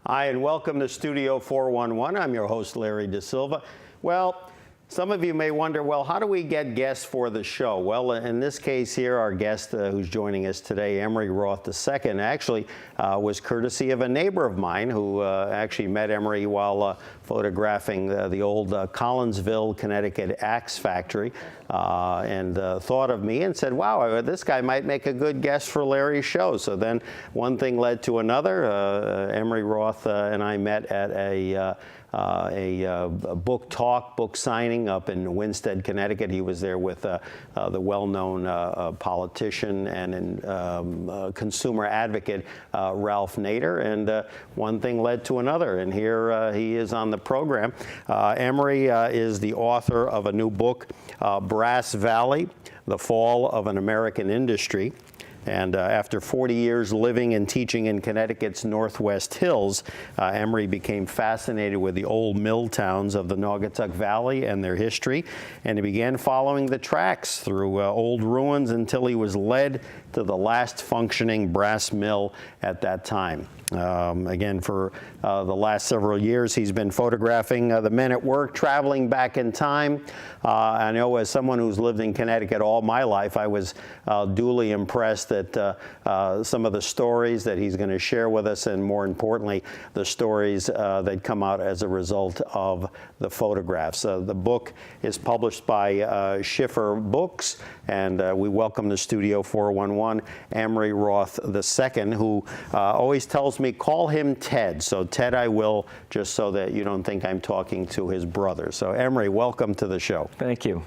Hi, and welcome to Studio 411. I'm your host, Larry Dasilva. Well, some of you may wonder, well, how do we get guests for the show? Well, in this case here, our guest who's joining us today, Emery Roth II, actually was courtesy of a neighbor of mine who actually met Emery while photographing the old Collinsville, Connecticut axe factory, and thought of me and said, wow, this guy might make a good guest for Larry's show. So then one thing led to another. Emery Roth and I met at a book talk, book signing up in Winstead, Connecticut. He was there with the well-known politician and consumer advocate Ralph Nader, and one thing led to another, and here he is on the program. Emery is the author of a new book, Brass Valley, The Fall of an American Industry. And after 40 years living and teaching in Connecticut's Northwest Hills, Emery became fascinated with the old mill towns of the Naugatuck Valley and their history, and he began following the tracks through old ruins until he was led to the last functioning brass mill at that time. Again, for the last several years, he's been photographing the men at work, traveling back in time. I know as someone who's lived in Connecticut all my life, I was duly impressed at some of the stories that he's going to share with us, and more importantly, the stories that come out as a result of the photographs. The book is published by Schiffer Books, and we welcome to Studio 411 Emery Roth II, who always tells me, call him Ted. So Ted I will, just so that you don't think I'm talking to his brother. So Emery, welcome to the show. Thank you.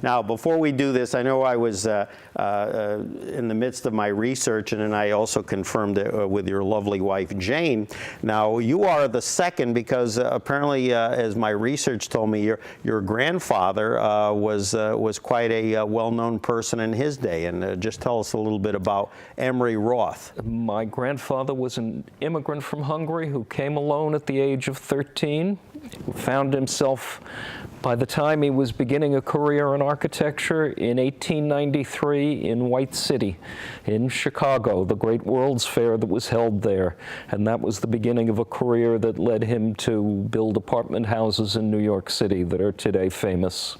Now, before we do this, I know I was in the midst of my research, and then I also confirmed it with your lovely wife, Jane. Now, you are the second because apparently, as my research told me, your grandfather was quite a well-known person in his day. And just tell us a little bit about Emery Roth. My grandfather was an immigrant from Hungary who came alone at the age of 13, who found himself, by the time he was beginning a career in architecture, in 1893 in White City in Chicago, the great World's Fair that was held there. And that was the beginning of a career that led him to build apartment houses in New York City that are today famous.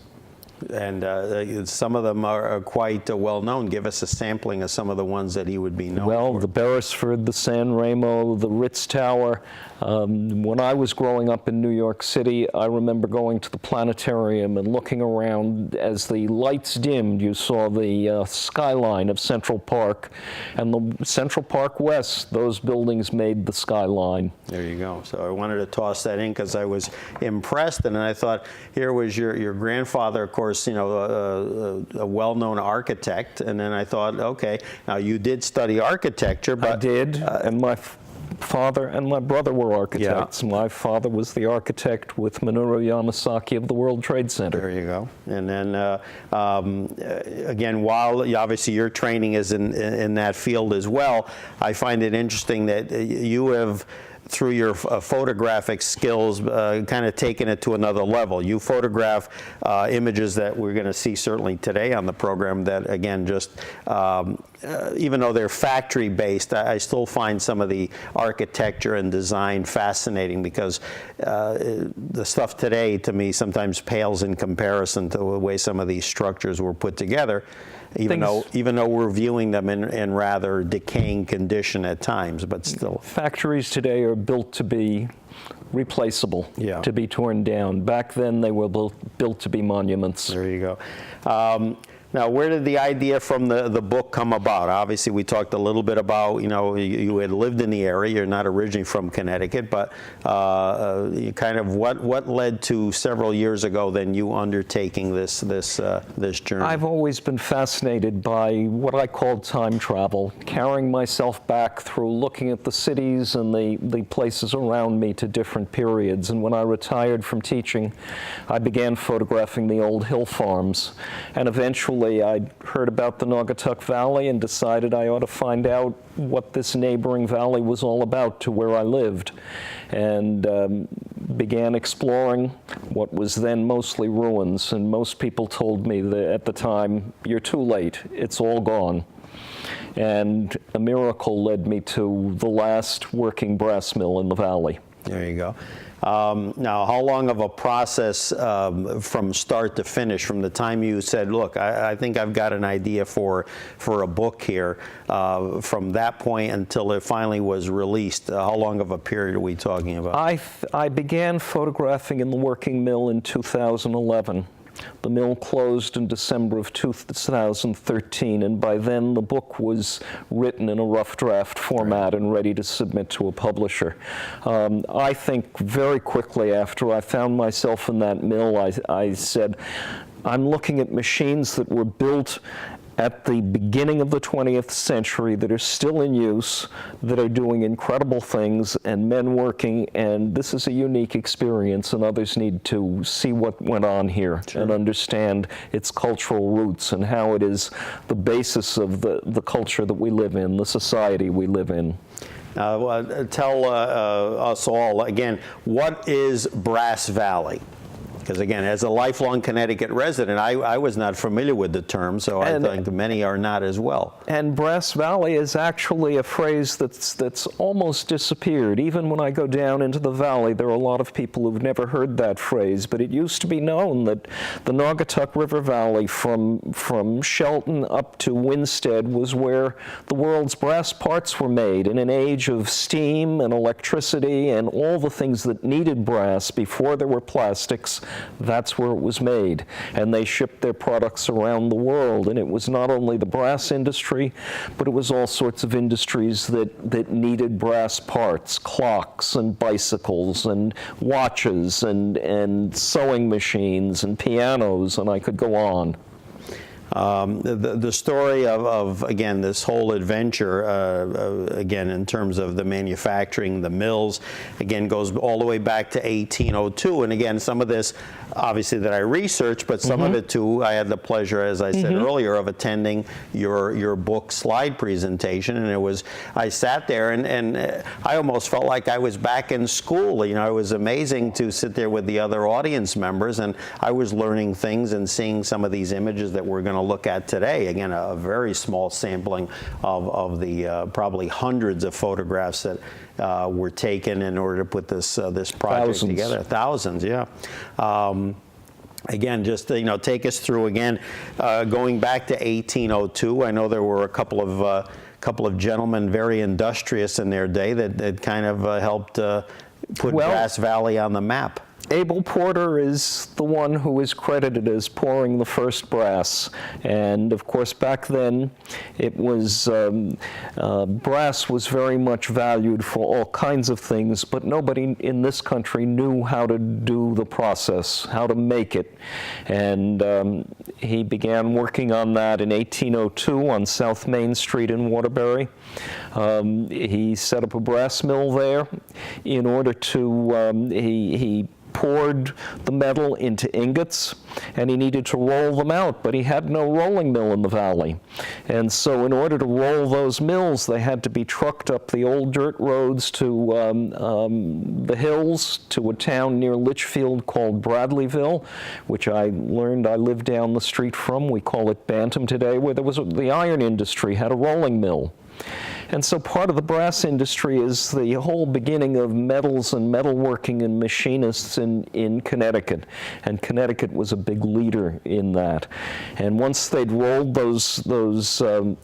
And some of them are quite well known. Give us a sampling of some of the ones that he would be known for. Well, the Beresford, the San Remo, the Ritz Tower. When I was growing up in New York City, I remember going to the planetarium and looking around. As the lights dimmed, you saw the skyline of Central Park. And the Central Park West, those buildings made the skyline. There you go. So I wanted to toss that in because I was impressed, and then I thought, here was your grandfather, of course, you know, a well-known architect, and then I thought, okay, now you did study architecture, but I did, and my father and my brother were architects. Yeah. My father was the architect with Minoru Yamasaki of the World Trade Center. There you go. And then again, while obviously your training is in that field as well, I find it interesting that you have, through your photographic skills, kind of taken it to another level. You photograph images that we're going to see certainly today on the program that, again, just even though they're factory-based, I still find some of the architecture and design fascinating because the stuff today, to me, sometimes pales in comparison to the way some of these structures were put together. Even though we're viewing them in rather decaying condition at times, but still. Factories today are built to be replaceable, to be torn down. Back then, they were built to be monuments. There you go. Now, where did the idea from the book come about? Obviously, we talked a little bit about, you know, you had lived in the area. You're not originally from Connecticut, but kind of what led to several years ago then you undertaking this journey? I've always been fascinated by what I call time travel, carrying myself back through looking at the cities and the places around me to different periods. And when I retired from teaching, I began photographing the old hill farms, and eventually I heard about the Naugatuck Valley and decided I ought to find out what this neighboring valley was all about to where I lived, and began exploring what was then mostly ruins. And most people told me that at the time, you're too late, it's all gone. and a miracle led me to the last working brass mill in the valley. There you go. Now, how long of a process from start to finish, from the time you said, look, I think I've got an idea for a book here, from that point until it finally was released, how long of a period are we talking about? I began photographing in the working mill in 2011. The mill closed in December of 2013, and by then the book was written in a rough draft format and ready to submit to a publisher. I think very quickly after I found myself in that mill, I said, I'm looking at machines that were built at the beginning of the 20th century that are still in use, that are doing incredible things, and men working, and this is a unique experience, and others need to see what went on here. Sure. And understand its cultural roots and how it is the basis of the culture that we live in, the society we live in. Tell us all, again, what is Brass Valley? Because again, as a lifelong Connecticut resident, I was not familiar with the term, so I think many are not as well. And Brass Valley is actually a phrase that's almost disappeared. Even when I go down into the valley, there are a lot of people who've never heard that phrase, but it used to be known that the Naugatuck River Valley from Shelton up to Winstead was where the world's brass parts were made in an age of steam and electricity and all the things that needed brass before there were plastics. That's where it was made, and they shipped their products around the world. And it was not only the brass industry, but it was all sorts of industries that needed brass parts, clocks and bicycles and watches and sewing machines and pianos, and I could go on. The story of again, this whole adventure, again, in terms of the manufacturing, the mills, again, goes all the way back to 1802. And again, some of this, obviously, that I researched, but some of it, too, I had the pleasure, as I said earlier, of attending your book slide presentation. And it was, I sat there, and I almost felt like I was back in school. You know, it was amazing to sit there with the other audience members, and I was learning things and seeing some of these images that we're going to look at today. Again, a very small sampling of the probably hundreds of photographs that were taken in order to put this project together. Thousands, yeah. Again, just take us through again, going back to 1802. I know there were a couple of gentlemen very industrious in their day that kind of helped put Brass Valley on the map. Abel Porter is the one who is credited as pouring the first brass. And of course, back then, it was, brass was very much valued for all kinds of things, but nobody in this country knew how to do the process, how to make it. And he began working on that in 1802 on South Main Street in Waterbury. He set up a brass mill there in order to, he poured the metal into ingots, and he needed to roll them out, but he had no rolling mill in the valley. And so in order to roll those mills, they had to be trucked up the old dirt roads to the hills to a town near Litchfield called Bradleyville, which I learned I lived down the street from. We call it Bantam today, where there was the iron industry had a rolling mill. And so part of the brass industry is the whole beginning of metals and metalworking and machinists in Connecticut. And Connecticut was a big leader in that. And once they'd rolled those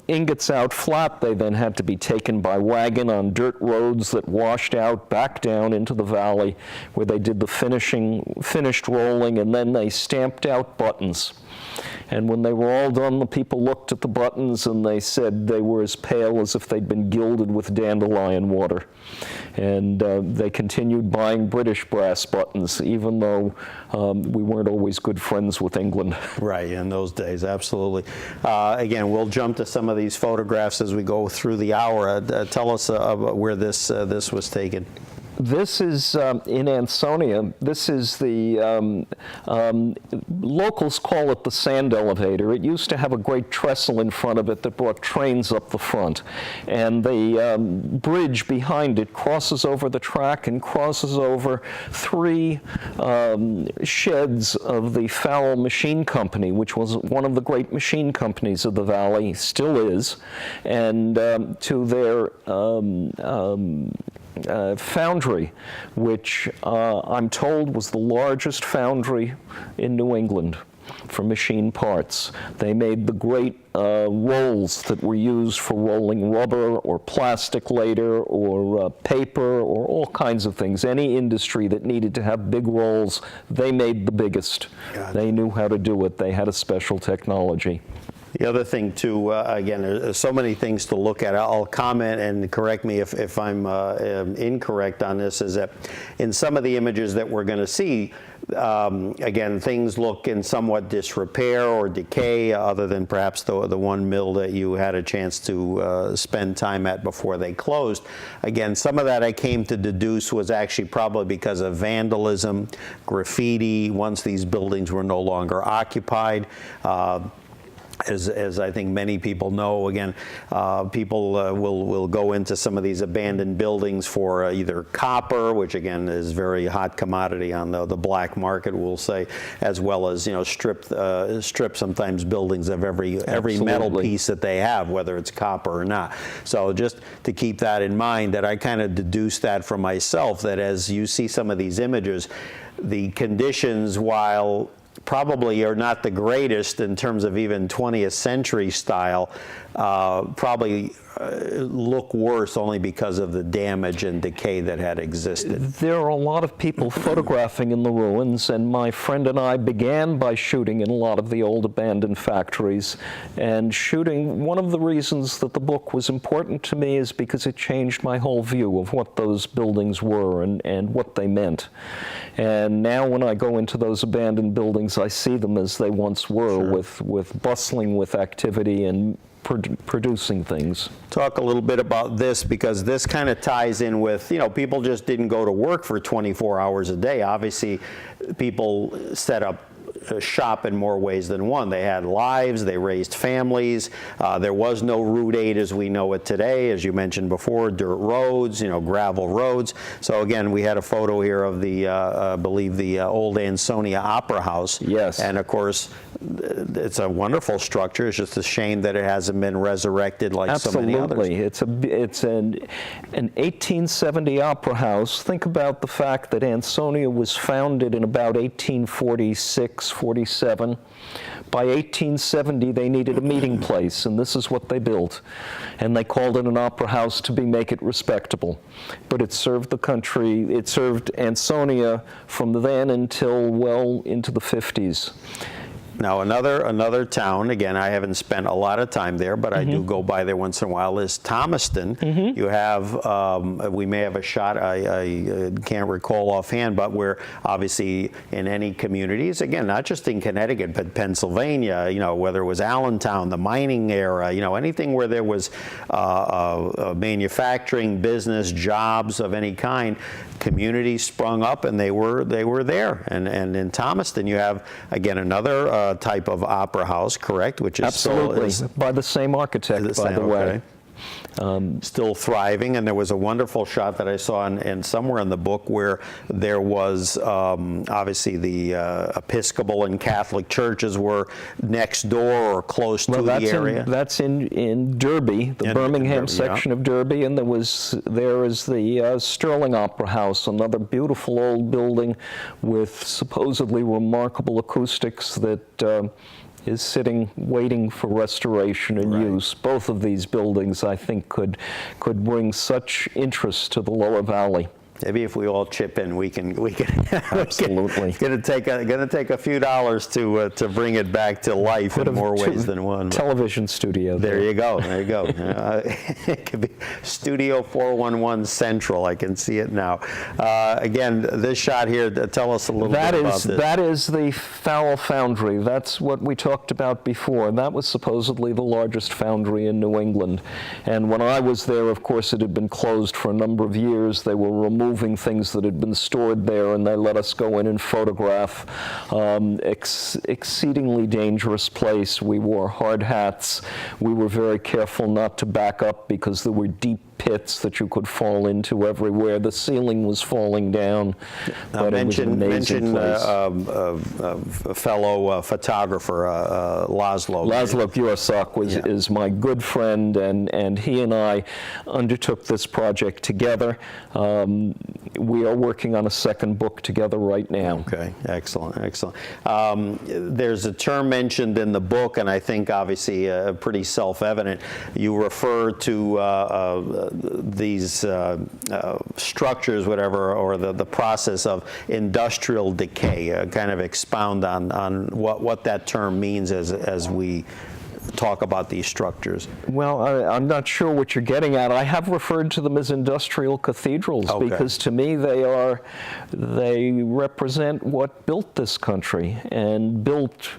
ingots out flat, they then had to be taken by wagon on dirt roads that washed out back down into the valley, where they did the finished rolling, and then they stamped out buttons. And when they were all done, the people looked at the buttons and they said they were as pale as if they'd been gilded with dandelion water. And they continued buying British brass buttons, even though we weren't always good friends with England. Right, in those days, absolutely. Again, we'll jump to some of these photographs as we go through the hour. Tell us where this was taken. This is in Ansonia. This is the, locals call it the sand elevator. It used to have a great trestle in front of it that brought trains up the front. And the bridge behind it crosses over the track and crosses over 3 sheds of the Farrell Machine Company, which was one of the great machine companies of the valley, still is, and to their foundry, which I'm told was the largest foundry in New England for machine parts. They made the great rolls that were used for rolling rubber or plastic later, or paper, or all kinds of things. Any industry that needed to have big rolls, they made the biggest. They knew how to do it. They had a special technology. The other thing, too, again, there's so many things to look at. I'll comment and correct me if I'm incorrect on this, is that in some of the images that we're going to see, again, things look in somewhat disrepair or decay, other than perhaps the one mill that you had a chance to spend time at before they closed. Again, some of that I came to deduce was actually probably because of vandalism, graffiti, once these buildings were no longer occupied. As I think many people know, again, people will go into some of these abandoned buildings for either copper, which again is very hot commodity on the black market, we'll say, as well as, you know, strip sometimes buildings of every metal piece that they have, whether it's copper or not. So just to keep that in mind, that I kind of deduced that for myself, that as you see some of these images, the conditions, while probably are not the greatest in terms of even 20th century style, probably look worse only because of the damage and decay that had existed. There are a lot of people photographing in the ruins, and my friend and I began by shooting in a lot of the old abandoned factories. And shooting, one of the reasons that the book was important to me is because it changed my whole view of what those buildings were and what they meant. And now when I go into those abandoned buildings, I see them as they once were, sure, with bustling with activity and producing things. Talk a little bit about this, because this kind of ties in with, you know, people just didn't go to work for 24 hours a day. Obviously, people set up shop in more ways than one. They had lives, they raised families. There was no Route 8 as we know it today, as you mentioned before, dirt roads, you know, gravel roads. So again, we had a photo here of the, I believe, the old Ansonia Opera House. Yes. And of course, it's a wonderful structure. It's just a shame that it hasn't been resurrected like so many others. Absolutely. It's an 1870 opera house. Think about the fact that Ansonia was founded in about 1846, 47. By 1870, they needed a meeting place, and this is what they built. And they called it an opera house to make it respectable. But it served the country, it served Ansonia from then until well into the 50s. Now, another town, again, I haven't spent a lot of time there, but I do go by there once in a while, is Thomaston. You have, we may have a shot, I can't recall offhand, but where obviously in any communities, again, not just in Connecticut, but Pennsylvania, you know, whether it was Allentown, the mining era, you know, anything where there was manufacturing, business, jobs of any kind, communities sprung up, and they were there. And in Thomaston, you have, again, another type of opera house, correct? Which is absolutely by the same architect, by the way. Still thriving, and there was a wonderful shot that I saw in somewhere in the book where there was obviously the Episcopal and Catholic churches were next door or close to the area. That's in Derby, the Birmingham section of Derby, and there is the Sterling Opera House, another beautiful old building with supposedly remarkable acoustics that is sitting waiting for restoration and use. Both of these buildings, I think, could bring such interest to the lower valley. Maybe if we all chip in, we can. Absolutely. It's going to take a few dollars to bring it back to life in more ways than one. Television studio. There you go. There you go. It could be Studio 411 Central. I can see it now. Again, this shot here. Tell us a little bit about this. That is the Farrell Foundry. That's what we talked about before. That was supposedly the largest foundry in New England. And when I was there, of course, it had been closed for a number of years. They were removed removing things that had been stored there, and they let us go in and photograph. Exceedingly dangerous place. We wore hard hats. We were very careful not to back up because there were deep pits that you could fall into everywhere. The ceiling was falling down. But mention a fellow photographer, Laszlo. Laszlo Gyurczak is my good friend, and he and I undertook this project together. We are working on a second book together right now. Okay, excellent, excellent. There's a term mentioned in the book, and I think obviously pretty self-evident. You refer to these structures, whatever, or the process of industrial decay. Kind of expound on what that term means as we talk about these structures. Well, I'm not sure what you're getting at. I have referred to them as industrial cathedrals because to me they represent what built this country and built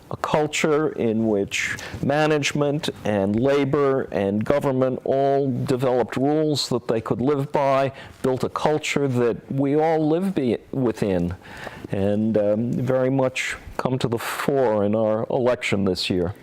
a culture in which management and labor and government all developed rules that they could live by, built a culture that we all live within, and very much come to the fore in our election this year.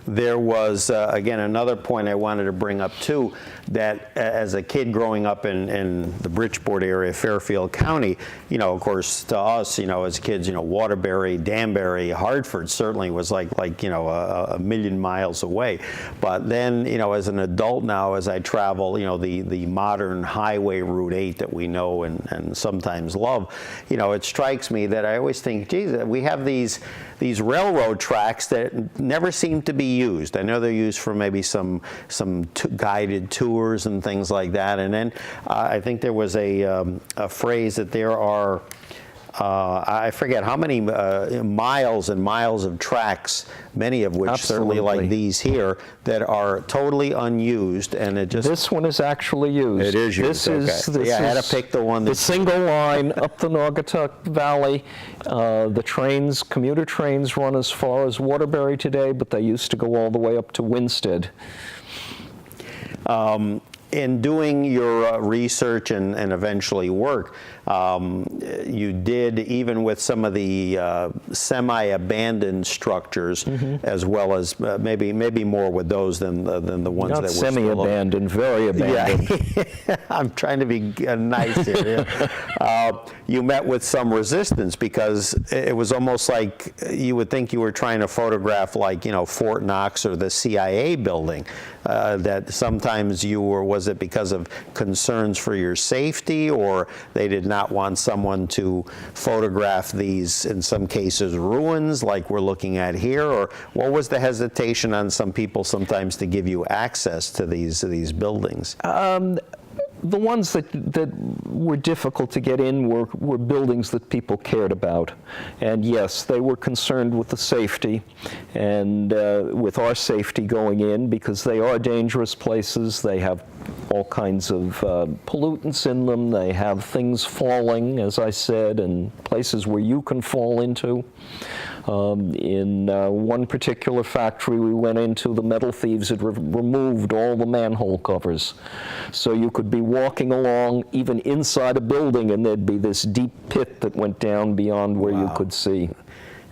There was, again, another point I wanted to bring up, too, that as a kid growing up in the Bridgeport area, Fairfield County, of course, to us, as kids, Waterbury, Danbury, Hartford certainly was like a million miles away. But then, as an adult now, as I travel, the modern highway Route 8 that we know and sometimes love, it strikes me that I always think, geez, we have these railroad tracks that never seem to be used. I know they're used for maybe some guided tours and things like that. And then I think there was a phrase that there are, I forget how many miles and miles of tracks, many of which certainly like these here, that are totally unused, and it just... This one is actually used. It is used, I had to pick the one the single line up the Naugatuck Valley. The trains, commuter trains, run as far as Waterbury today, but they used to go all the way up to Winsted. In doing your research and eventually work, you did, even with some of the semi-abandoned structures, as well as maybe more with those than the ones that were semi-abandoned, very abandoned. Yeah. I'm trying to be nice here. You met with some resistance because it was almost like you would think you were trying to photograph Fort Knox or the CIA building. That sometimes was it because of concerns for your safety, or they did not want someone to photograph these, in some cases, ruins like we're looking at here? Or what was the hesitation on some people sometimes to give you access to these buildings? The ones that were difficult to get in were buildings that people cared about. And yes, they were concerned with the safety and with our safety going in, because they are dangerous places. They have all kinds of pollutants in them. They have things falling, as I said, and places where you can fall into. In one particular factory we went into, the metal thieves had removed all the manhole covers. So you could be walking along, even inside a building, and there'd be this deep pit that went down beyond where you could see.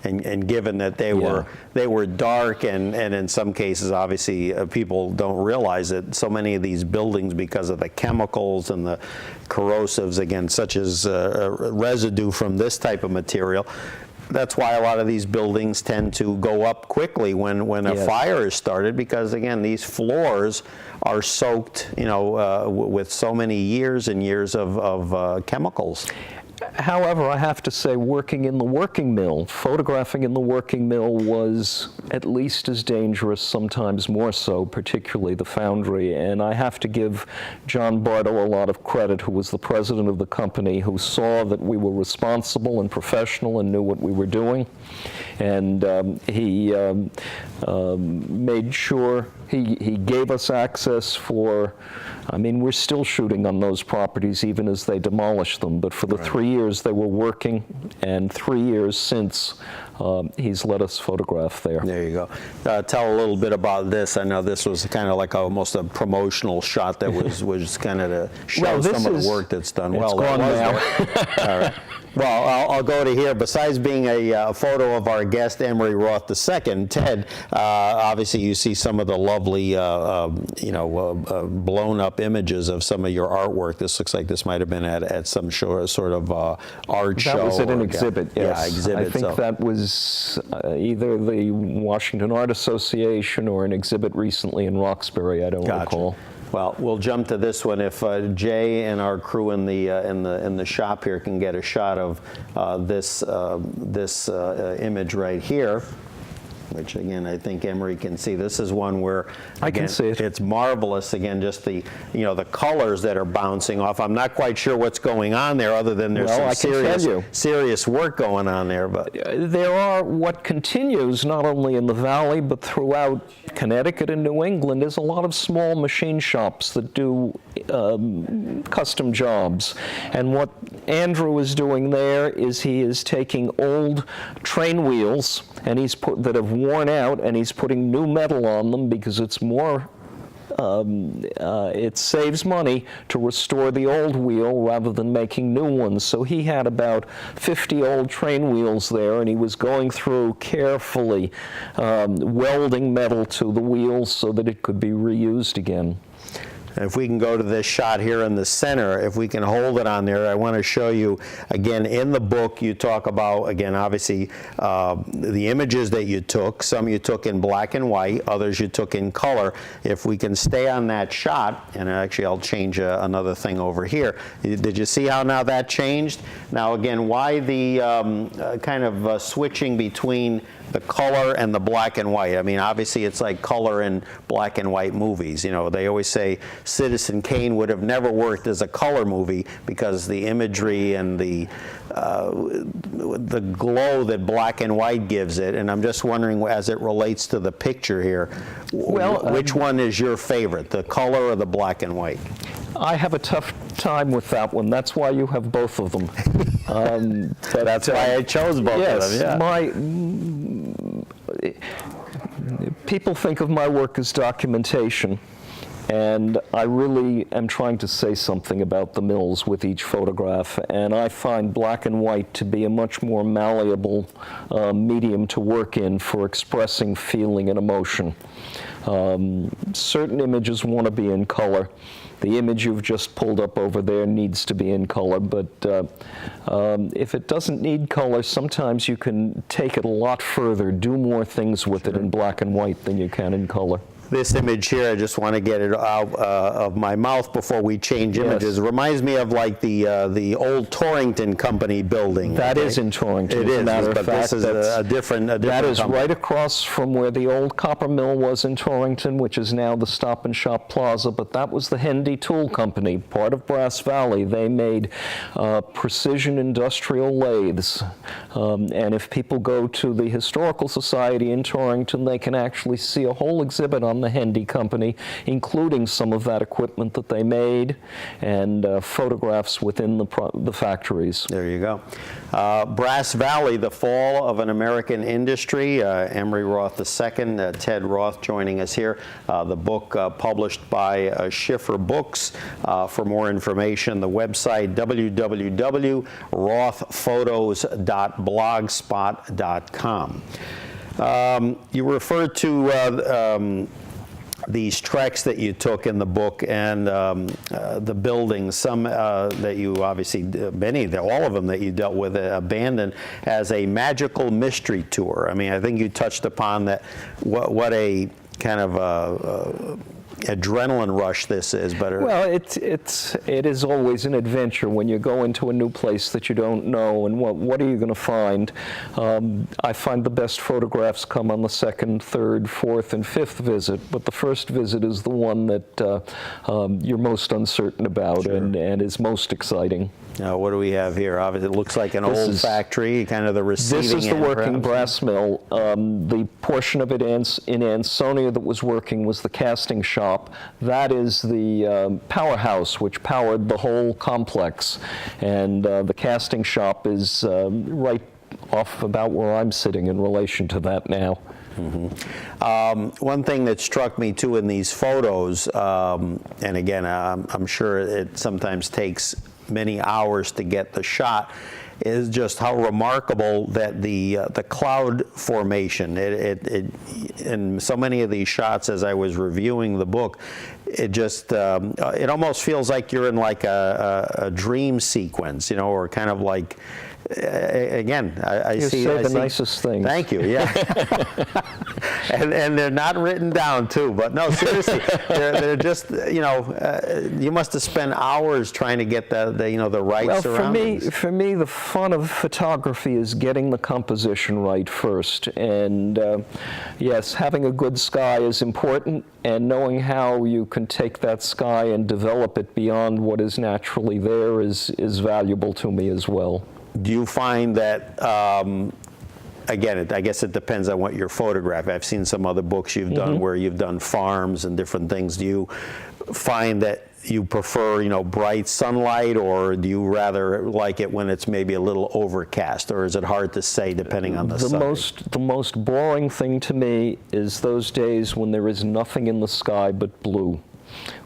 And given that they were dark, and in some cases, obviously, people don't realize that so many of these buildings, because of the chemicals and the corrosives, again, such as residue from this type of material, that's why a lot of these buildings tend to go up quickly when a fire is started, because again, these floors are soaked, with so many years and years of chemicals. However, I have to say, working in the working mill, photographing in the working mill was at least as dangerous, sometimes more so, particularly the foundry. And I have to give John Bartle a lot of credit, who was the president of the company, who saw that we were responsible and professional and knew what we were doing. And he made sure He gave us access for, I mean, we're still shooting on those properties even as they demolish them, but for the 3 years they were working, and 3 years since, he's let us photograph there. There you go. Tell a little bit about this. I know this was kind of like almost a promotional shot that was kind of to show some of the work that's done. It's well, gone now. All right. Well, I'll go to here. Besides being a photo of our guest, Emery Roth II, Ted, obviously you see some of the lovely, blown up images of some of your artwork. This looks like this might have been at some sort of art show. That was at an exhibit, yes. Yeah, exhibit. I think that was either the Washington Art Association or an exhibit recently in Roxbury, I don't recall. Well, we'll jump to this one. If Jay and our crew in the shop here can get a shot of this image right here, which again I think Emery can see. This is one where again, I can see it. It's marvelous. Again, just the the colors that are bouncing off. I'm not quite sure what's going on there, other than there's some serious work going on there. But there are, what continues not only in the valley but throughout Connecticut and New England is a lot of small machine shops that do custom jobs. And what Andrew is doing there is he is taking old train wheels and that have worn out, and he's putting new metal on them because it's more it saves money to restore the old wheel rather than making new ones. So he had about 50 old train wheels there, and he was going through carefully welding metal to the wheels so that it could be reused again. If we can go to this shot here in the center, if we can hold it on there, I want to show you, again, in the book you talk about, again, obviously, the images that you took. Some you took in black and white, others you took in color. If we can stay on that shot, and actually I'll change another thing over here. Did you see how now that changed? Now again, why the kind of switching between the color and the black and white? I mean, obviously it's like color in black and white movies. They always say Citizen Kane would have never worked as a color movie because the imagery and the glow that black and white gives it. And I'm just wondering, as it relates to the picture here, which one is your favorite, the color or the black and white? I have a tough time with that one. That's why you have both of them. That's why I chose both of them. Yeah. People think of my work as documentation, and I really am trying to say something about the mills with each photograph, and I find black and white to be a much more malleable medium to work in for expressing feeling and emotion. Certain images want to be in color. The image you've just pulled up over there needs to be in color, but if it doesn't need color, sometimes you can take it a lot further, do more things with it in black and white than you can in color. This image here, I just want to get it out of my mouth before we change images. It reminds me of like the old Torrington Company building. That is in Torrington. It is, but this is a different That is company. right across from where the old copper mill was in Torrington, which is now the Stop and Shop Plaza, but that was the Hendy Tool Company, part of Brass Valley. They made precision industrial lathes. And if people go to the Historical Society in Torrington, they can actually see a whole exhibit on the Hendy Company, including some of that equipment that they made and photographs within the factories. There you go. Brass Valley, the Fall of an American Industry. Emery Roth II, Ted Roth joining us here. The book published by Schiffer Books. For more information, the website www.rothphotos.blogspot.com. You referred to these treks that you took in the book and the buildings, some that you obviously, all of them that you dealt with, abandoned as a magical mystery tour. I mean, I think you touched upon that, what a kind of adrenaline rush this is, but well, it is always an adventure when you go into a new place that you don't know, and what are you going to find? I find the best photographs come on the second, third, fourth, and fifth visit, but the first visit is the one that you're most uncertain about. Sure. and is most exciting. Now, what do we have here? Obviously, it looks like an old factory, kind of the receiving end. This is the working perhaps. brass mill. The portion of it in Ansonia that was working was the casting shop. That is the powerhouse which powered the whole complex. And the casting shop is right off about where I'm sitting in relation to that now. One thing that struck me too in these photos, and again, I'm sure it sometimes takes many hours to get the shot, is just how remarkable that the cloud formation. In so many of these shots, as I was reviewing the book, it just it almost feels like you're in like a dream sequence, you know, or kind of like. Again, I see. You say the nicest things. Thank you. Yeah, and they're not written down too. But no, seriously, they're just you know you must have spent hours trying to get the right surroundings. Well, for me, the fun of photography is getting the composition right first. And yes, having a good sky is important, and knowing how you can take that sky and develop it beyond what is naturally there is valuable to me as well. Do you find that, again, I guess it depends on what you're photographing. I've seen some other books you've done where you've done farms and different things. Do you find that you prefer, you know, bright sunlight, or do you rather like it when it's maybe a little overcast, or is it hard to say depending on the subject? The most boring thing to me is those days when there is nothing in the sky but blue.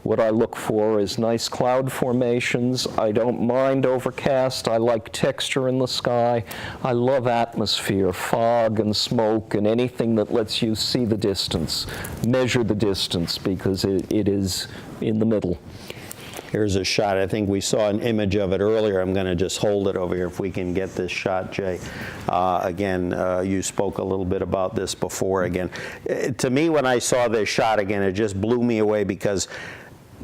What I look for is nice cloud formations. I don't mind overcast. I like texture in the sky. I love atmosphere, fog and smoke, and anything that lets you see the distance, measure the distance, because it is in the middle. Here's a shot. I think we saw an image of it earlier. I'm going to just hold it over here if we can get this shot, Jay. Again, you spoke a little bit about this before. Again, to me, when I saw this shot, again, it just blew me away because,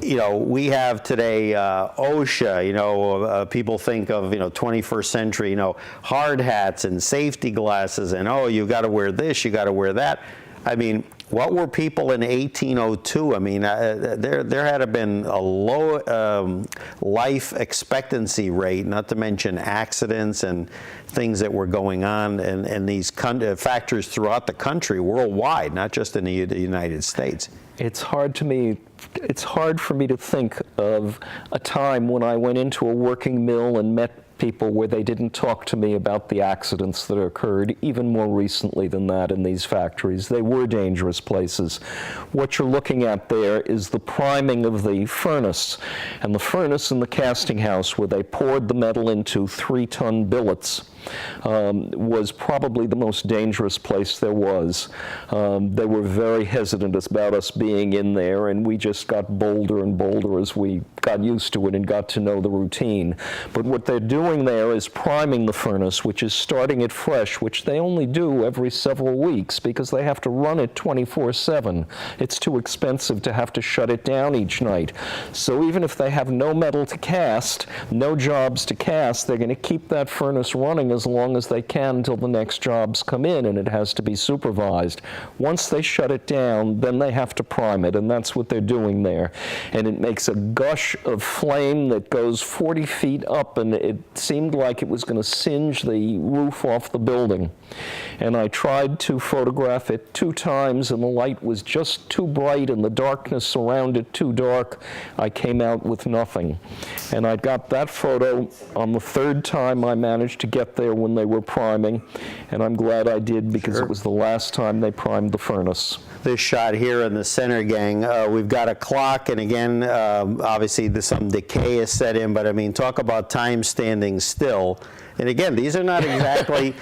you know, we have today OSHA, you know, people think of, you know, 21st century, you know, hard hats and safety glasses and, oh, you got to wear this, you got to wear that. I mean, what were people in 1802? I mean, there had to been a low life expectancy rate, not to mention accidents and things that were going on in these factories throughout the country, worldwide, not just in the United States. It's hard for me to think of a time when I went into a working mill and met people where they didn't talk to me about the accidents that occurred, even more recently than that in these factories. They were dangerous places. What you're looking at there is the priming of the furnace, and the furnace in the casting house where they poured the metal into 3-ton billets was probably the most dangerous place there was. They were very hesitant about us being in there, and we just got bolder and bolder as we got used to it and got to know the routine. But what they're doing there is priming the furnace, which is starting it fresh, which they only do every several weeks because they have to run it 24/7. It's too expensive to have to shut it down each night. So even if they have no metal to cast, no jobs to cast, they're going to keep that furnace running as long as they can until the next jobs come in, and it has to be supervised. Once they shut it down, then they have to prime it, and that's what they're doing there. And it makes a gush of flame that goes 40 feet up, and it seemed like it was going to singe the roof off the building. And I tried to photograph it 2 times, and the light was just too bright and the darkness around it too dark. I came out with nothing. And I got that photo on the 3rd time I managed to get there when they were priming, and I'm glad I did because it was the last time they primed the furnace. This shot here in the center, gang, we've got a clock, and again, obviously some decay is set in, but I mean, talk about time standing still. And again, these are not exactly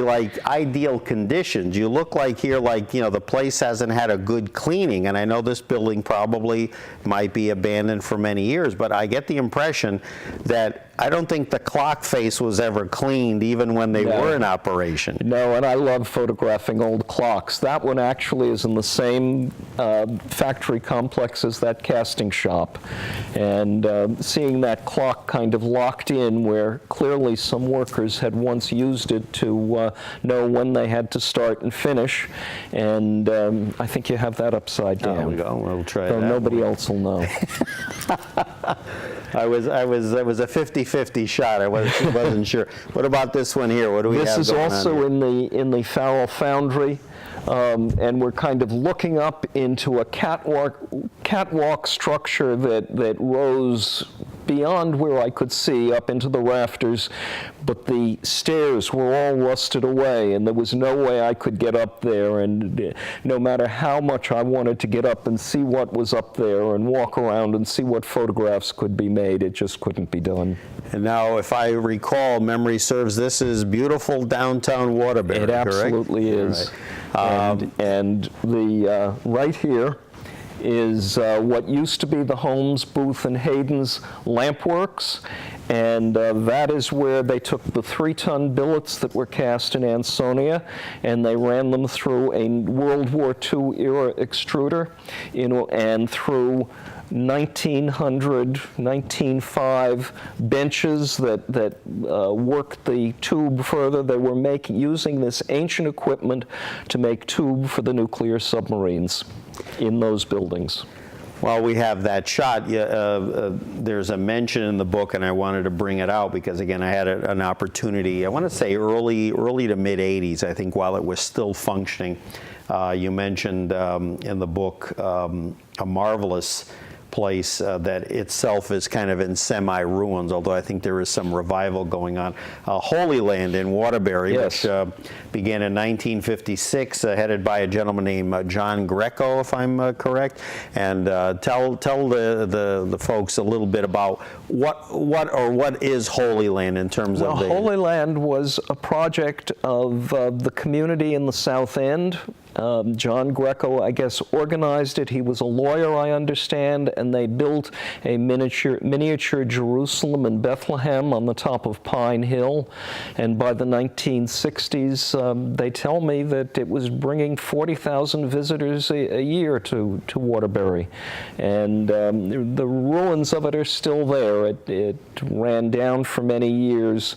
like ideal conditions. You look like here, like, you know, the place hasn't had a good cleaning, and I know this building probably might be abandoned for many years, but I get the impression that I don't think the clock face was ever cleaned, even when they were in operation. No, and I love photographing old clocks. That one actually is in the same factory complex as that casting shop. And seeing that clock kind of locked in where clearly some workers had once used it to know when they had to start and finish. And I think you have that upside down. There we go. We'll try So that. nobody else will know. It was a 50-50 shot. I wasn't sure. What about this one here? What do we have This is going on also here? in the Farrell Foundry, and we're kind of looking up into a catwalk structure that rose beyond where I could see up into the rafters, but the stairs were all rusted away, and there was no way I could get up there, and no matter how much I wanted to get up and see what was up there and walk around and see what photographs could be made, it just couldn't be done. And now, if I recall, memory serves, this is beautiful downtown Waterbury, It absolutely is. Right. And the right here is what used to be the Holmes, Booth, and Hayden's Lamp Works, and that is where they took the 3-ton billets that were cast in Ansonia, and they ran them through a World War II era extruder, and through 1900, 1905 benches that worked the tube further. They were using this ancient equipment to make tube for the nuclear submarines in those buildings. Well, we have that shot. There's a mention in the book, and I wanted to bring it out because, again, I had an opportunity, I want to say early to mid-'80s, I think, while it was still functioning. You mentioned in the book a marvelous place that itself is kind of in semi-ruins, although I think there is some revival going on. Holy Land in Waterbury, yes, which began in 1956, headed by a gentleman named John Greco, if I'm correct. And tell the folks a little bit about what is Holy Land in terms of the... Holy Land was a project of the community in the South End. John Greco, I guess, organized it. He was a lawyer, I understand, and they built a miniature Jerusalem in Bethlehem on the top of Pine Hill. And by the 1960s, they tell me that it was bringing 40,000 visitors a year to Waterbury. And the ruins of it are still there. It ran down for many years.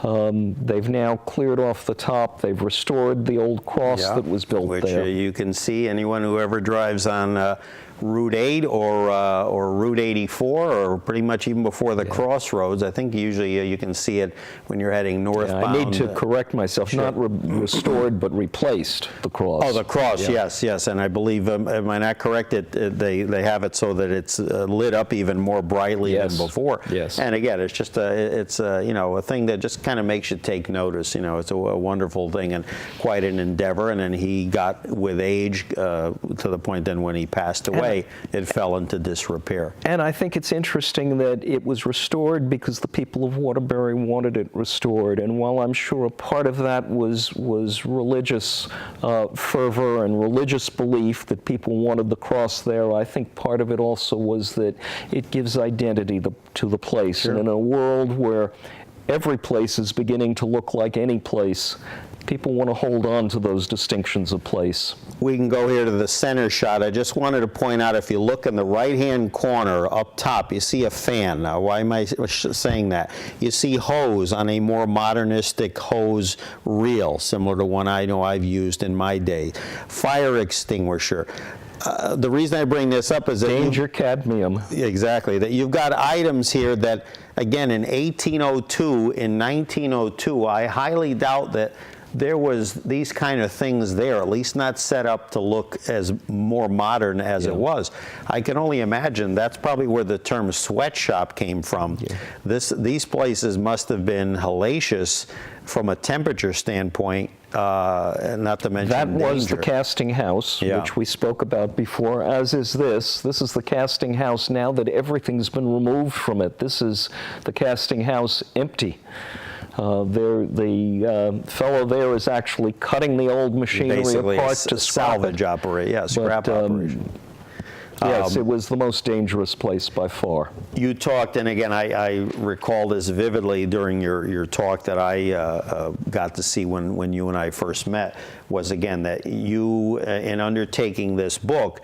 They've now cleared off the top. They've restored the old cross that was built there. Which you can see, anyone who ever drives on Route 8 or Route 84, or pretty much even before the crossroads. I think usually you can see it when you're heading northbound. I need to correct myself, not restored, but replaced, the cross. Oh, the cross, yes. And I believe, am I not correct, they have it so that it's lit up even more brightly than before. Yes. And again, it's just a thing that just kind of makes you take notice. It's a wonderful thing and quite an endeavor. And then he got, with age, to the point then when he passed away, it fell into disrepair. And I think it's interesting that it was restored because the people of Waterbury wanted it restored. And while I'm sure a part of that was religious fervor and religious belief that people wanted the cross there, I think part of it also was that it gives identity to the place. Sure. And in a world where every place is beginning to look like any place, people want to hold on to those distinctions of place. We can go here to the center shot. I just wanted to point out, if you look in the right-hand corner up top, you see a fan. Now, why am I saying that? You see hose on a more modernistic hose reel, similar to one I know I've used in my day. Fire extinguisher. The reason I bring this up is that danger cadmium. Exactly. That you've got items here that, again, in 1802, in 1902, I highly doubt that there was these kind of things there, at least not set up to look as more modern as it was. I can only imagine that's probably where the term sweatshop came from. These places must have been hellacious from a temperature standpoint, and not to mention that danger. Was the casting house, which we spoke about before, as is this. This is the casting house now that everything's been removed from it. This is the casting house empty. The fellow there is actually cutting the old machinery apart to salvage operation, scrap operation. Yes, it was the most dangerous place by far. You talked, and again, I recall this vividly during your talk that I got to see when you and I first met, was again that you, in undertaking this book,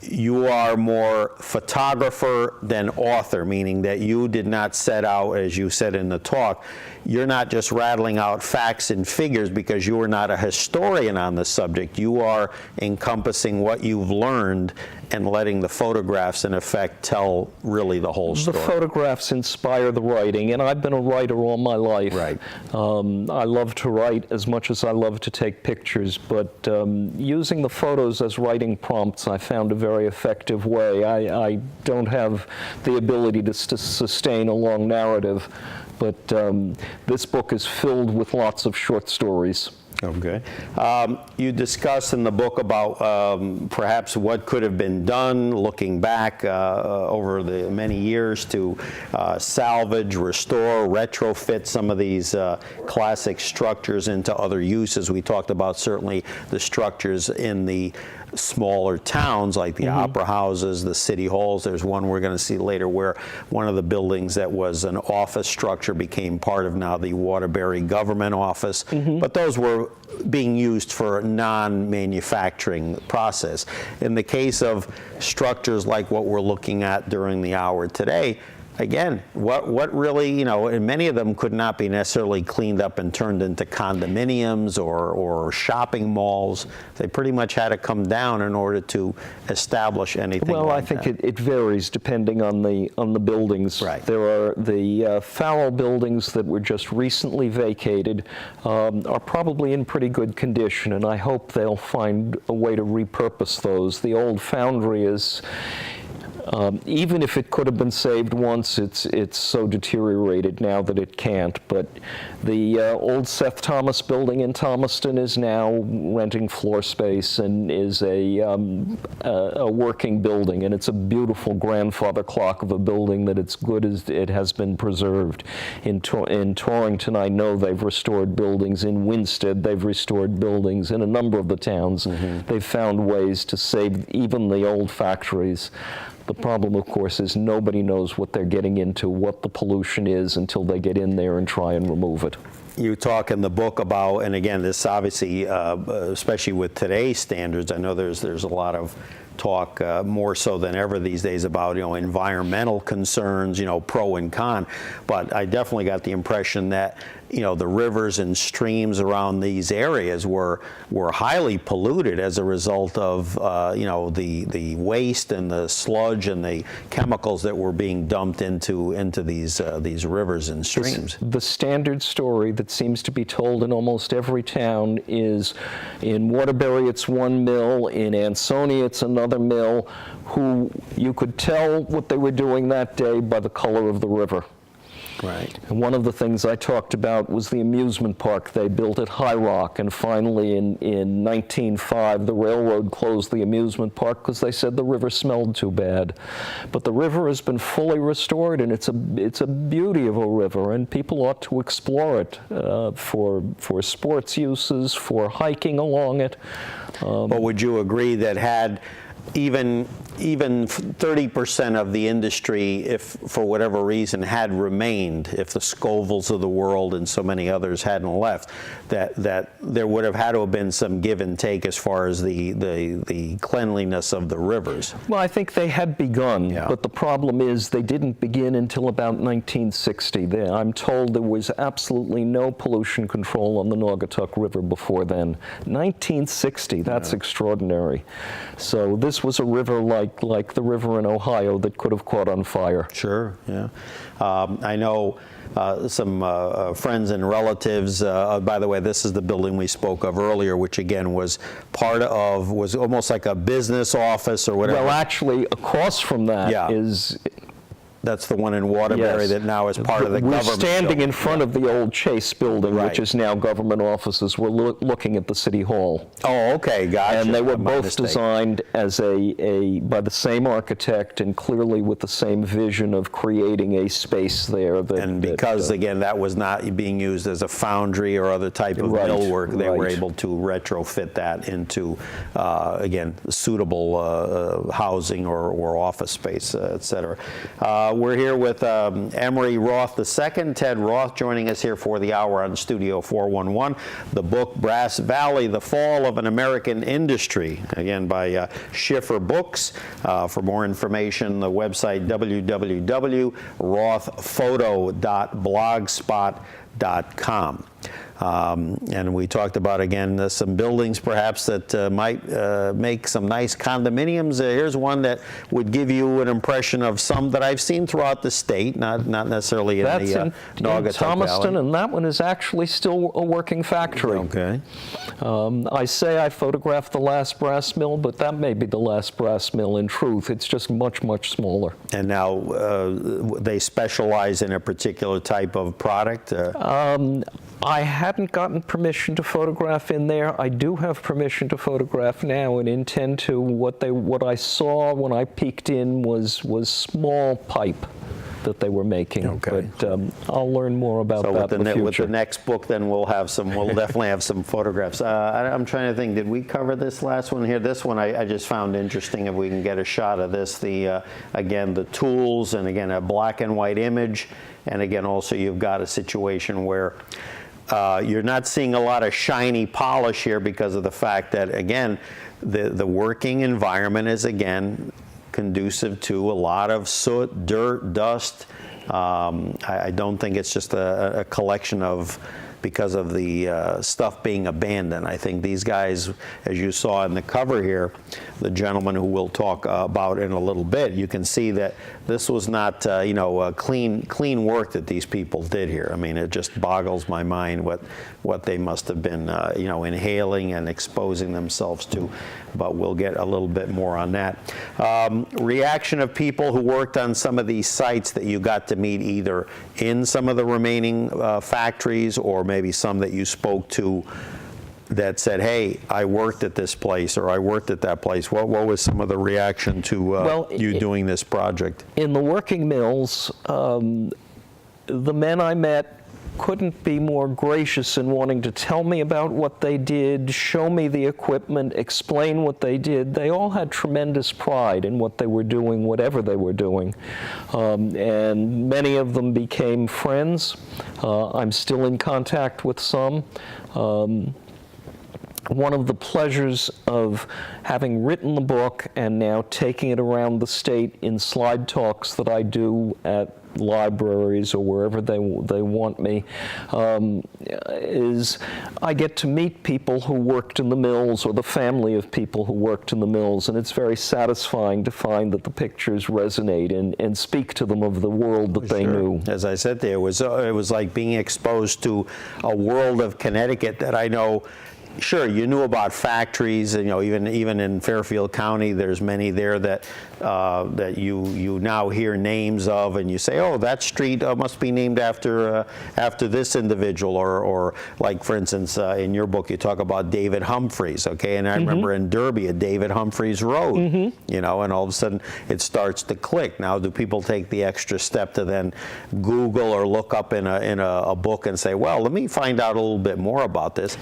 you are more photographer than author, meaning that you did not set out, as you said in the talk, you're not just rattling out facts and figures because you are not a historian on the subject. You are encompassing what you've learned and letting the photographs, in effect, tell really the whole story. The photographs inspire the writing, and I've been a writer all my life. Right. I love to write as much as I love to take pictures, but using the photos as writing prompts I found a very effective way. I don't have the ability to sustain a long narrative, but this book is filled with lots of short stories. Okay. You discuss in the book about perhaps what could have been done looking back over the many years to salvage, restore, retrofit some of these classic structures into other uses. We talked about certainly the structures in the smaller towns like the opera houses, the city halls. There's one we're going to see later where one of the buildings that was an office structure became part of now the Waterbury government office. But those were being used for a non-manufacturing process. In the case of structures like what we're looking at during the hour today, again, what really, you know, and many of them could not be necessarily cleaned up and turned into condominiums or shopping malls. They pretty much had to come down in order to establish anything Well, like I think that. it varies depending on the buildings. Right. There are the Farrell buildings that were just recently vacated are probably in pretty good condition, and I hope they'll find a way to repurpose those. The old foundry is, even if it could have been saved once, it's so deteriorated now that it can't. But the old Seth Thomas building in Thomaston is now renting floor space and is a working building, and it's a beautiful grandfather clock of a building that it's good as it has been preserved. In Torrington, I know they've restored buildings. In Winstead, they've restored buildings. In a number of the towns, they've found ways to save even the old factories. The problem, of course, is nobody knows what they're getting into, what the pollution is, until they get in there and try and remove it. You talk in the book about, and again, this obviously, especially with today's standards, I know there's a lot of talk more so than ever these days about, you know, environmental concerns, you know, pro and con. But I definitely got the impression that, you know, the rivers and streams around these areas were highly polluted as a result of, you know, the waste and the sludge and the chemicals that were being dumped into these rivers and streams. The standard story that seems to be told in almost every town is, in Waterbury it's one mill, in Ansonia it's another mill, who you could tell what they were doing that day by the color of the river. Right. And one of the things I talked about was the amusement park they built at High Rock, and finally in 1905 the railroad closed the amusement park because they said the river smelled too bad. But the river has been fully restored, and it's a beauty of a river, and people ought to explore it for sports uses, for hiking along it. But would you agree that had even 30% of the industry, if for whatever reason had remained, if the Scovilles of the world and so many others hadn't left, that there would have had to have been some give and take as far as the cleanliness of the rivers? Well, I think they had begun, Yeah. but the problem is they didn't begin until about 1960. I'm told there was absolutely no pollution control on the Naugatuck River before then. 1960, that's extraordinary. So this was a river like the river in Ohio that could have caught on fire. Sure, yeah. I know some friends and relatives, by the way, this is the building we spoke of earlier, which again was was almost like a business office or whatever. Well, actually, across from that Yeah. is That's the one in Waterbury Yes. that now is part of the government. We're standing building. in front of the old Chase building, Right. which is now government offices. We're looking at the City Hall. Oh, okay, gotcha. And they were My both mistake. designed as by the same architect and clearly with the same vision of creating a space there. And because, again, that was not being used as a foundry or other type of Right, millwork, they were right. able to retrofit that into, again, suitable housing or office space, et cetera. We're here with Emery Roth II, Ted Roth, joining us here for the hour on Studio 411. The book, Brass Valley, The Fall of an American Industry, again, by Schiffer Books. For more information, the website www.rothphoto.blogspot.com. And we talked about, again, some buildings perhaps that might make some nice condominiums. Here's one that would give you an impression of some that I've seen throughout the state, not necessarily in That's the in Naugatuck Thomaston, Valley. and that one is actually still a working factory. Okay. I say I photographed the last brass mill, but that may be the last brass mill in truth. It's just much, much smaller. And now they specialize in a particular type of product? I hadn't gotten permission to photograph in there. I do have permission to photograph now and intend to. What I saw when I peeked in was small pipe that they were making. Okay. But I'll learn more about that in the future. With the next book, then we'll definitely have some photographs. I'm trying to think, did we cover this last one here? This one I just found interesting, if we can get a shot of this. Again, the tools, and again, a black and white image. And again, also you've got a situation where you're not seeing a lot of shiny polish here because of the fact that, again, the working environment is, again, conducive to a lot of soot, dirt, dust. I don't think it's just a collection of, because of the stuff being abandoned. I think these guys, as you saw in the cover here, the gentleman who we'll talk about in a little bit, you can see that this was not, clean work that these people did here. I mean, it just boggles my mind what they must have been, inhaling and exposing themselves to. But we'll get a little bit more on that. Reaction of people who worked on some of these sites that you got to meet, either in some of the remaining factories, or maybe some that you spoke to that said, hey, I worked at this place, or I worked at that place. What was some of the reaction to you doing this project? In the working mills, the men I met couldn't be more gracious in wanting to tell me about what they did, show me the equipment, explain what they did. They all had tremendous pride in what they were doing, whatever they were doing. And many of them became friends. I'm still in contact with some. One of the pleasures of having written the book and now taking it around the state in slide talks that I do at libraries or wherever they want me, is I get to meet people who worked in the mills, or the family of people who worked in the mills, and it's very satisfying to find that the pictures resonate and speak to them of the world that they knew. As I said there, it was like being exposed to a world of Connecticut that I know. Sure, you knew about factories, and even in Fairfield County, there's many there that you now hear names of, and you say, oh, that street must be named after this individual, or like, for instance, in your book you talk about David Humphreys, okay, and I remember in Derby, a David Humphreys Road, and all of a sudden it starts to click. Now, do people take the extra step to then Google or look up in a book and say, well, let me find out a little bit more about this?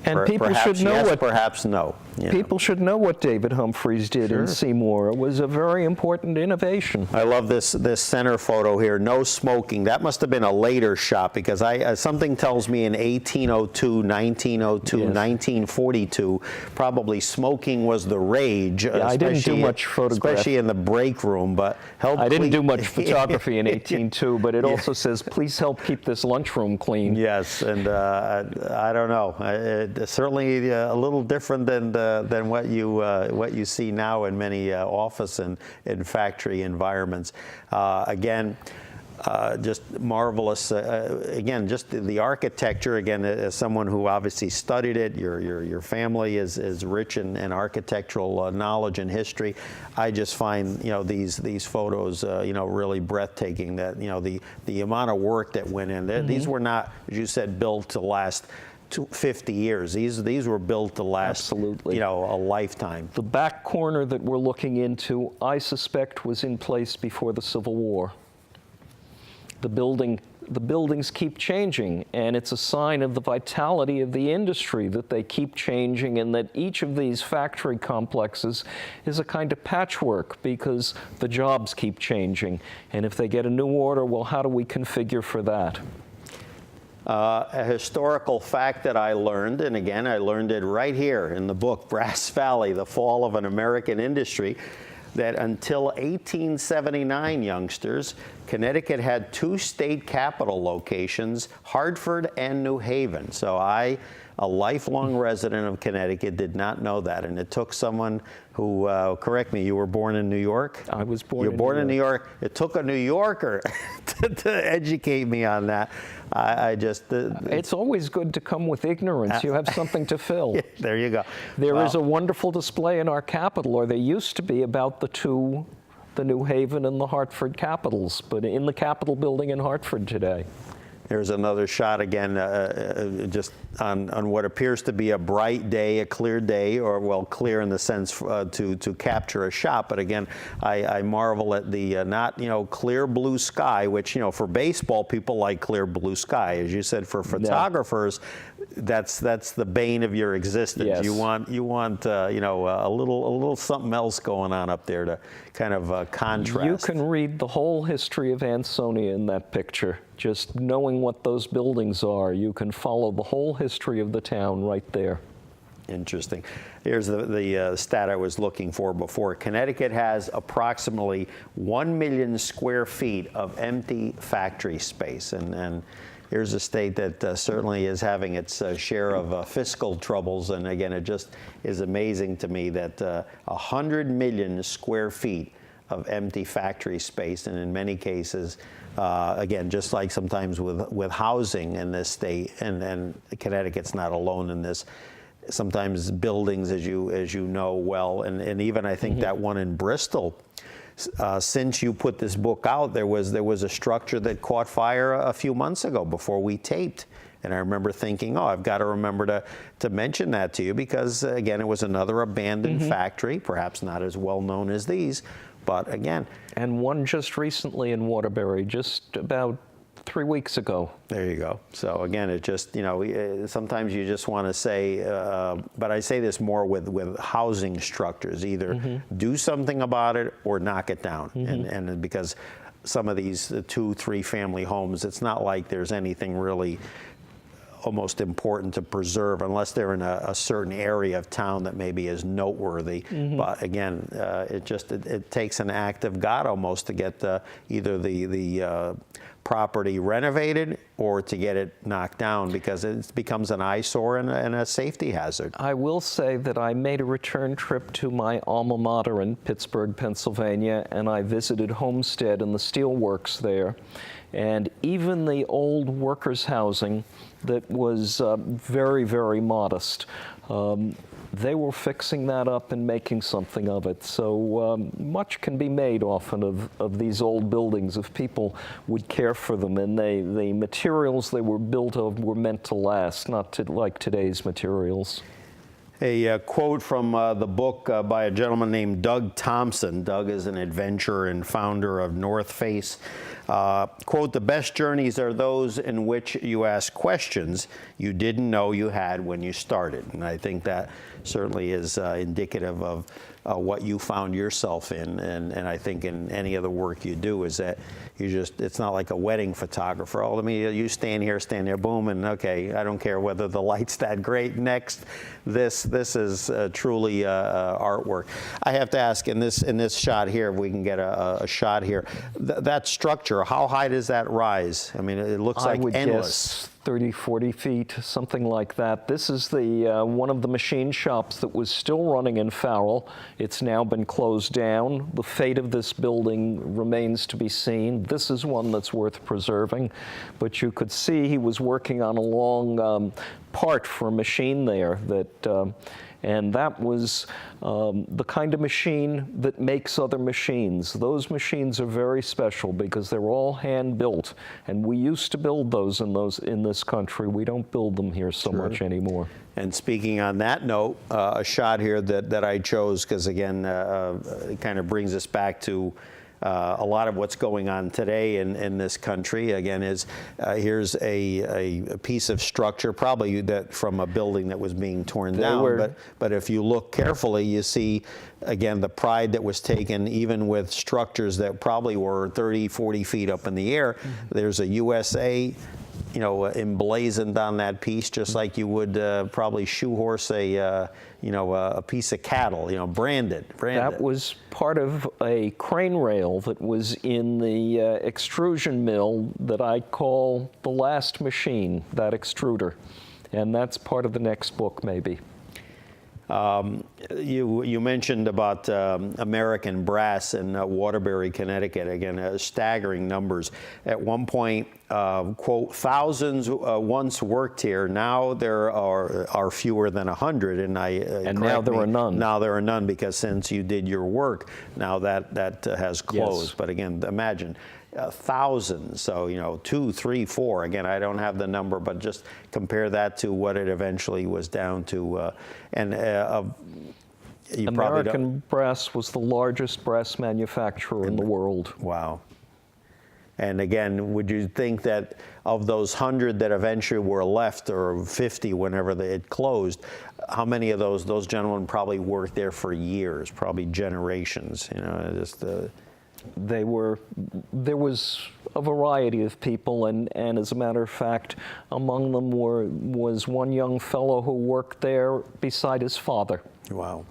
And people perhaps should know yes, what perhaps no. People should know what David Humphreys did in Seymour. It was a very important innovation. I love this center photo here. No smoking. That must have been a later shot, because something tells me in 1802, 1902, 1942, probably smoking was the rage. Yeah, I didn't do much photography. Especially in the break room, but help. I didn't do much photography in 1802, but it also says, please help keep this lunchroom clean. Yes, and I don't know. It's certainly a little different than what you see now in many office and factory environments. Again, just marvelous. Again, just the architecture. Again, as someone who obviously studied it, your family is rich in architectural knowledge and history. I just find these photos really breathtaking. That the amount of work that went in. These were not, as you said, built to last 50 years. These were built to last, absolutely, a lifetime. The back corner that we're looking into, I suspect, was in place before the Civil War. The buildings keep changing, and it's a sign of the vitality of the industry that they keep changing, and that each of these factory complexes is a kind of patchwork because the jobs keep changing. And if they get a new order, well, how do we configure for that? A historical fact that I learned, and again, I learned it right here in the book, Brass Valley, The Fall of an American Industry, that until 1879, youngsters, Connecticut had 2 state capital locations, Hartford and New Haven. So I, a lifelong resident of Connecticut, did not know that. And it took someone who, correct me, you were born in New York? I was born in New York. You were born in New York. It took a New Yorker to educate me on that. It's always good to come with ignorance. You have something to fill. Yeah, there you go. There is a wonderful display in our Capitol, or there used to be, about the New Haven and the Hartford capitals, but in the Capitol building in Hartford today. There's another shot again, just on what appears to be a bright day, a clear day, or well, clear in the sense to capture a shot. But again, I marvel at the not clear blue sky, which for baseball people like clear blue sky. As you said, for photographers, that's the bane of your existence. Yes. You want a little something else going on up there to kind of contrast. You can read the whole history of Ansonia in that picture. Just knowing what those buildings are, you can follow the whole history of the town right there. Interesting. Here's the stat I was looking for before. Connecticut has approximately 1 million square feet of empty factory space, and here's a state that certainly is having its share of fiscal troubles. And again, it just is amazing to me that 100 million square feet of empty factory space, and in many cases, again, just like sometimes with housing in this state, and Connecticut's not alone in this. Sometimes buildings, as you know well, and even I think that one in Bristol. Since you put this book out, there was a structure that caught fire a few months ago before we taped. And I remember thinking, I've got to remember to mention that to you because, again, it was another abandoned factory, perhaps not as well known as these, but again. And one just recently in Waterbury, just about 3 weeks ago. There you go. So again, it just, sometimes you just want to say, but I say this more with housing structures, either do something about it or knock it down. And because some of these 2-3 family homes, it's not like there's anything really almost important to preserve unless they're in a certain area of town that maybe is noteworthy. But again, it takes an act of God almost to get either the property renovated or to get it knocked down because it becomes an eyesore and a safety hazard. I will say that I made a return trip to my alma mater in Pittsburgh, Pennsylvania, and I visited Homestead and the steelworks there. And even the old workers' housing that was very, very modest, they were fixing that up and making something of it. So much can be made often of these old buildings if people would care for them. And the materials they were built of were meant to last, not like today's materials. A quote from the book by a gentleman named Doug Thompson. Doug is an adventurer and founder of North Face. Quote, "The best journeys are those in which you ask questions you didn't know you had when you started." And I think that certainly is indicative of what you found yourself in. And I think in any of the work you do is that it's not like a wedding photographer. Oh, you stand here, stand there, boom, and okay, I don't care whether the light's that great. Next, this is truly artwork. I have to ask, in this shot here, if we can get a shot here, that structure, how high does that rise? I mean, it looks like endless. Guess 30, 40 feet, something like that. This is the one of the machine shops that was still running in Farrell. It's now been closed down. The fate of this building remains to be seen. This is one that's worth preserving, but you could see he was working on a long part for a machine there that and that was the kind of machine that makes other machines. Those machines are very special because they're all hand-built, and we used to build those in this country. We don't build them here so much anymore. And speaking on that note, a shot here that I chose because, again, it kind of brings us back to a lot of what's going on today in this country. Again, is here's a piece of structure, probably that from a building that was being torn down. But if you look carefully, you see, again, the pride that was taken, even with structures that probably were 30, 40 feet up in the air. There's a USA, you know, emblazoned on that piece, just like you would probably shoe horse a piece of cattle, you know, branded. That was part of a crane rail that was in the extrusion mill that I call the last machine, that extruder. And that's part of the next book, maybe. You mentioned about American Brass in Waterbury, Connecticut. Again, staggering numbers. At one point, quote, thousands once worked here. Now there are fewer than 100. And now there are none. Now there are none because since you did your work, now that has closed. Yes. But again, imagine. Thousands, so 2, 3, 4. Again, I don't have the number, but just compare that to what it eventually was down to. American Brass was the largest brass manufacturer in the world. Wow. And again, would you think that of those 100 that eventually were left, or 50 whenever it closed, how many of those gentlemen probably worked there for years, probably generations? There was a variety of people, and as a matter of fact, among them was one young fellow who worked there beside his father. Wow.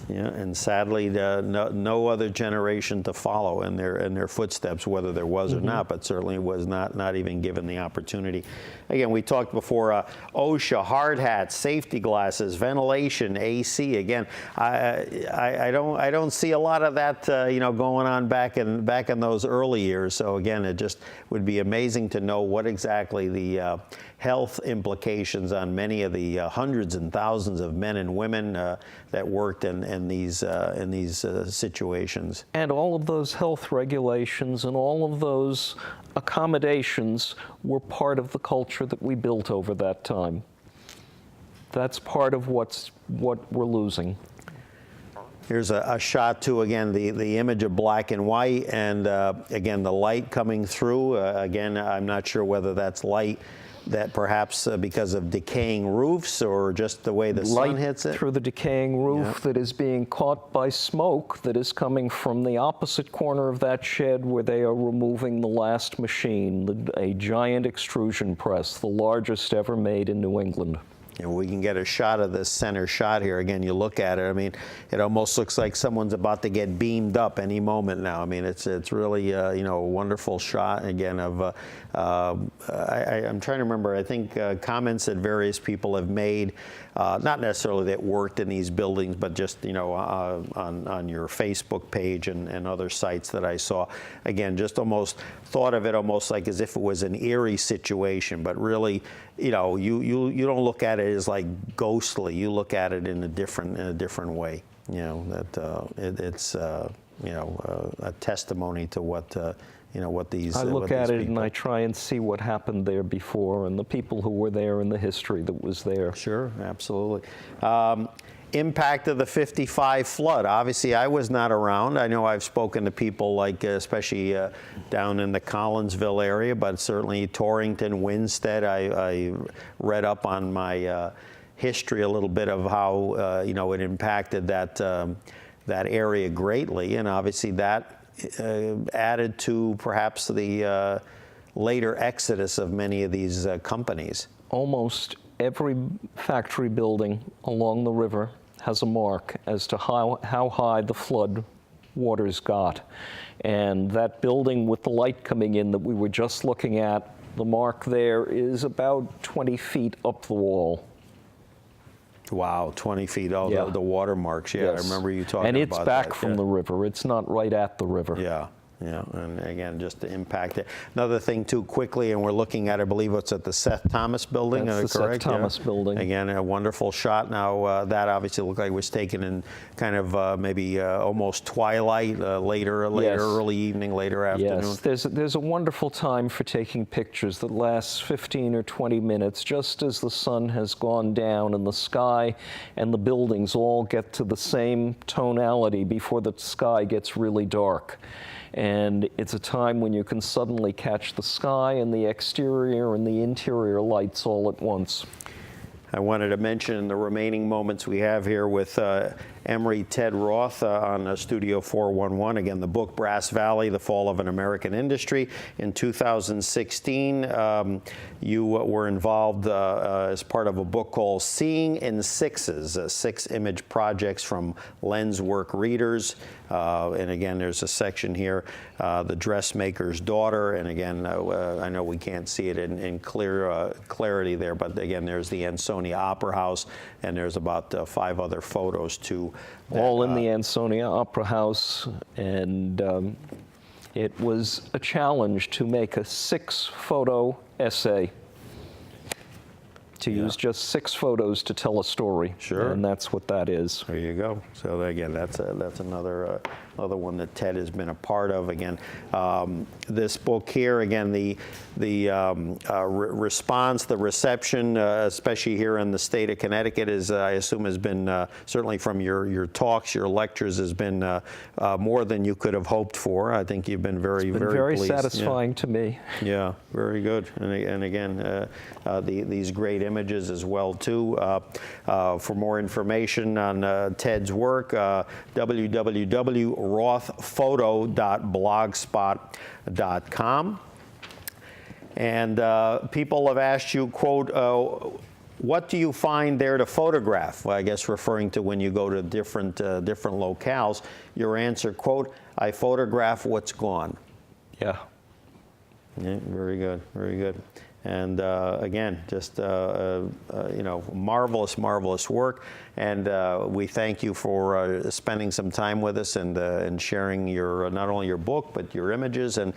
Yeah, and sadly, no other generation to follow in their footsteps, whether there was or not, but certainly was not even given the opportunity. Again, we talked before OSHA, hard hats, safety glasses, ventilation, AC. Again, I don't see a lot of that going on back in those early years. So again, it just would be amazing to know what exactly the health implications on many of the hundreds and thousands of men and women that worked in these situations. And all of those health regulations and all of those accommodations were part of the culture that we built over that time. That's part of what we're losing. Here's a shot too, again, the image of black and white, and again, the light coming through. Again, I'm not sure whether that's light that perhaps because of decaying roofs or just the way the sun hits it? Through the decaying roof that is being caught by smoke that is coming from the opposite corner of that shed where they are removing the last machine, a giant extrusion press, the largest ever made in New England. And we can get a shot of this center shot here. Again, you look at it, I mean, it almost looks like someone's about to get beamed up any moment now. I mean, it's really, a wonderful shot, again, of, I'm trying to remember, I think comments that various people have made, not necessarily that worked in these buildings, but just, on your Facebook page and other sites that I saw. Again, just almost thought of it almost like as if it was an eerie situation, but really, you don't look at it as like ghostly. You look at it in a different way. It's a testimony to what what these. I look at it and I try and see what happened there before and the people who were there and the history that was there. Sure, absolutely. Impact of the '55 flood. Obviously, I was not around. I know I've spoken to people like, especially down in the Collinsville area, but certainly Torrington, Winstead. I read up on my history a little bit of how it impacted that area greatly, and obviously that added to perhaps the later exodus of many of these companies. Almost every factory building along the river has a mark as to how high the flood waters got. And that building with the light coming in that we were just looking at The mark there is about 20 feet up the wall. Wow, 20 feet, all Yeah. the watermarks. Yeah, Yes. I remember you talking about And that. it's back from yeah. the river. It's not right at the river. Yeah, yeah, and again, just to impact it. Another thing too, quickly, and we're looking at, I believe it's at the Seth Thomas building, That's the correct? Seth Thomas building. Again, a wonderful shot. Now, that obviously looked like it was taken in kind of maybe almost twilight, later, Yes. early evening, later afternoon. Yes, there's a wonderful time for taking pictures that lasts 15 or 20 minutes, just as the sun has gone down and the sky and the buildings all get to the same tonality before the sky gets really dark. And it's a time when you can suddenly catch the sky and the exterior and the interior lights all at once. I wanted to mention the remaining moments we have here with Emery Ted Roth on Studio 411. Again, the book Brass Valley, The Fall of an American Industry. In 2016, you were involved as part of a book called Seeing in Sixes, 6 image projects from Lenswork readers. And again, there's a section here, The Dressmaker's Daughter. And again, I know we can't see it in clarity there, but again, there's the Ansonia Opera House, and there's about 5 other photos too. All in the Ansonia Opera House, and it was a challenge to make a 6-photo essay, to use just 6 photos to tell a story. Sure. And that's what that is. There you go. So again, that's another one that Ted has been a part of. Again, this book here, again, the response, the reception, especially here in the state of Connecticut, is I assume has been certainly from your talks, your lectures, has been more than you could have hoped for. I think you've been very pleased. Satisfying to me. Yeah, very good. And again, these great images as well too. For more information on Ted's work, www.rothphoto.blogspot.com. And people have asked you, quote, what do you find there to photograph? Well, I guess referring to when you go to different locales. Your answer, quote, I photograph what's gone. Yeah. Yeah, very good, very good. And again, just marvelous work. And we thank you for spending some time with us and sharing your not only your book but your images and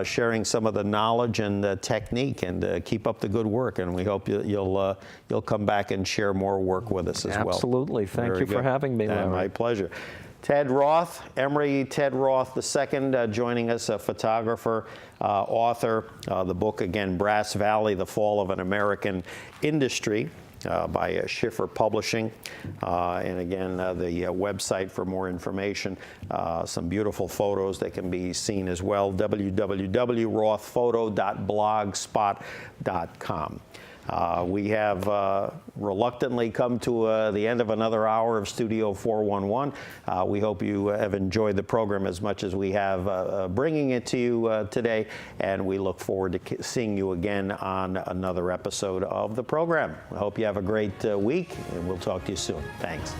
sharing some of the knowledge and the technique. And keep up the good work. And we hope you'll come back and share more work with us as well. Absolutely. Thank you for having me, Larry. My pleasure. Ted Roth, Emery Ted Roth II, joining us, a photographer, author. The book, again, Brass Valley, The Fall of an American Industry, by Schiffer Publishing. And again, the website for more information, some beautiful photos that can be seen as well, www.rothphoto.blogspot.com. We have reluctantly come to the end of another hour of Studio 411. We hope you have enjoyed the program as much as we have bringing it to you today, and we look forward to seeing you again on another episode of the program. I hope you have a great week, and we'll talk to you soon. Thanks.